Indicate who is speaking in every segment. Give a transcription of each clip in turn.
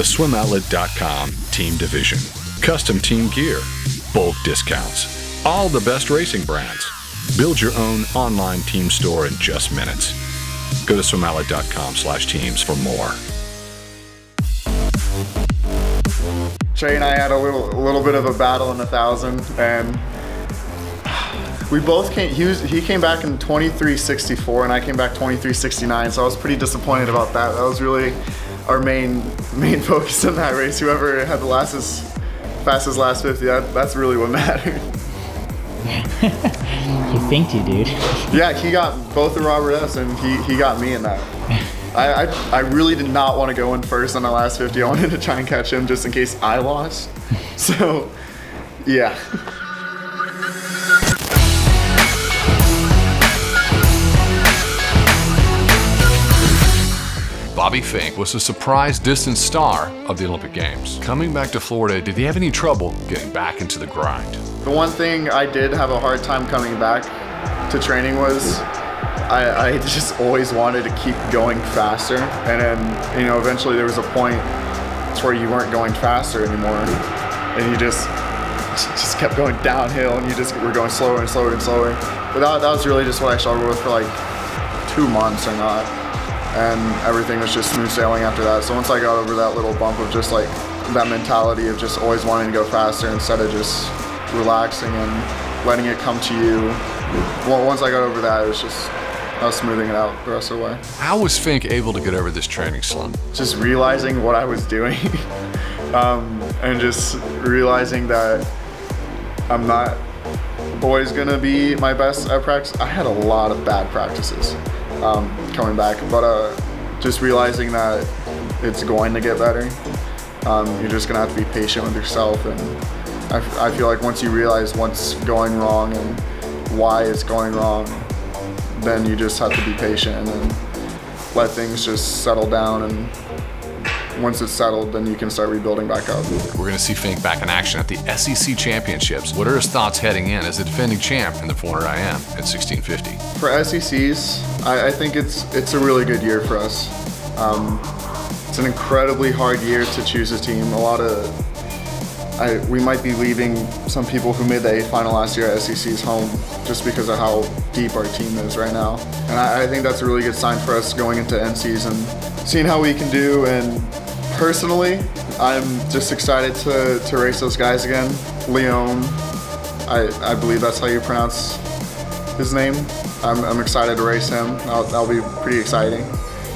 Speaker 1: The SwimOutlet.com Team Division. Custom team gear. Bulk discounts. All the best racing brands. Build your own online team store in just minutes. Go to SwimOutlet.com/teams for more.
Speaker 2: Trey and I had a little bit of a battle in the 1,000, and we both came. He came back in 23:64, and I came back 23:69. So I was pretty disappointed about that. That was really our main focus in that race. Whoever had the fastest last 50, that's really what mattered.
Speaker 3: He finked you, dude.
Speaker 2: Yeah, he got both the Robert S, and he got me in that. I really did not want to go in first on the last 50. I wanted to try and catch him just in case I lost. So, yeah.
Speaker 4: Bobby Finke was a surprise distance star of the Olympic Games. Coming back to Florida, did he have any trouble getting back into the grind?
Speaker 2: The one thing I did have a hard time coming back to training was I just always wanted to keep going faster. And then, eventually there was a point where you weren't going faster anymore. And you just kept going downhill, and you just were going slower and slower and slower. But that was really just what I struggled with for like 2 months or not. And everything was just smooth sailing after that. So once I got over that little bump of just like that mentality of just always wanting to go faster instead of just relaxing and letting it come to you, well, once I got over that, I was smoothing it out the rest of the way.
Speaker 4: How was Finke able to get over this training slump?
Speaker 2: Just realizing what I was doing and just realizing that I'm not always gonna be my best at practice. I had a lot of bad practices coming back, but just realizing that it's going to get better. You're just gonna have to be patient with yourself, and I feel like once you realize what's going wrong and why it's going wrong, then you just have to be patient and then let things just settle down, and once it's settled, then you can start rebuilding back up.
Speaker 4: We're going to see Finke back in action at the SEC Championships. What are his thoughts heading in as a defending champ in the 400 IM at 1650?
Speaker 2: For SECs, I think it's a really good year for us. It's an incredibly hard year to choose a team. We might be leaving some people who made the A final last year at SECs home just because of how deep our team is right now. And I think that's a really good sign for us going into NCs and seeing how we can do. And personally, I'm just excited to race those guys again. Leon, I believe that's how you pronounce his name. I'm excited to race him. That'll be pretty exciting.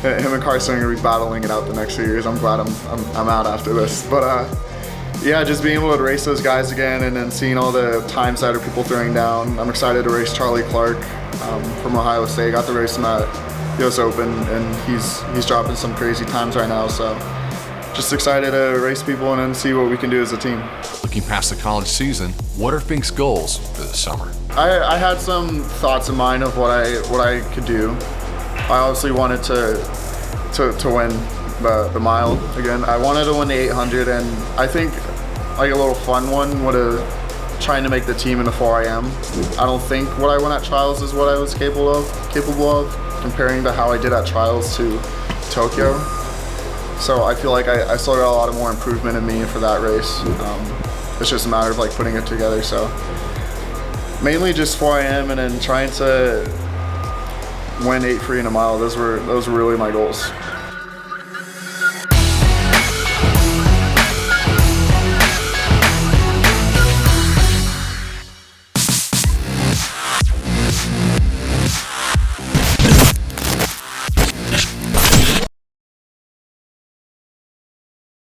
Speaker 2: Him and Carson are gonna be battling it out the next few years. I'm glad I'm out after this. But yeah, just being able to race those guys again and then seeing all the times that are people throwing down. I'm excited to race Charlie Clark from Ohio State. Got to race him at US Open, and he's dropping some crazy times right now. So just excited to race people and then see what we can do as a team.
Speaker 4: Looking past the college season, what are Finke's goals for this summer?
Speaker 2: I had some thoughts in mind of what I could do. I obviously wanted to win the mile again. I wanted to win the 800, and I think like a little fun one would have trying to make the team in the 4 IM. I don't think what I went at trials is what I was capable of comparing to how I did at trials to Tokyo. So I feel like I still got a lot of more improvement in me for that race. It's just a matter of like putting it together. So mainly just 4 IM and then trying to win 8 free in a mile. Those were really my goals.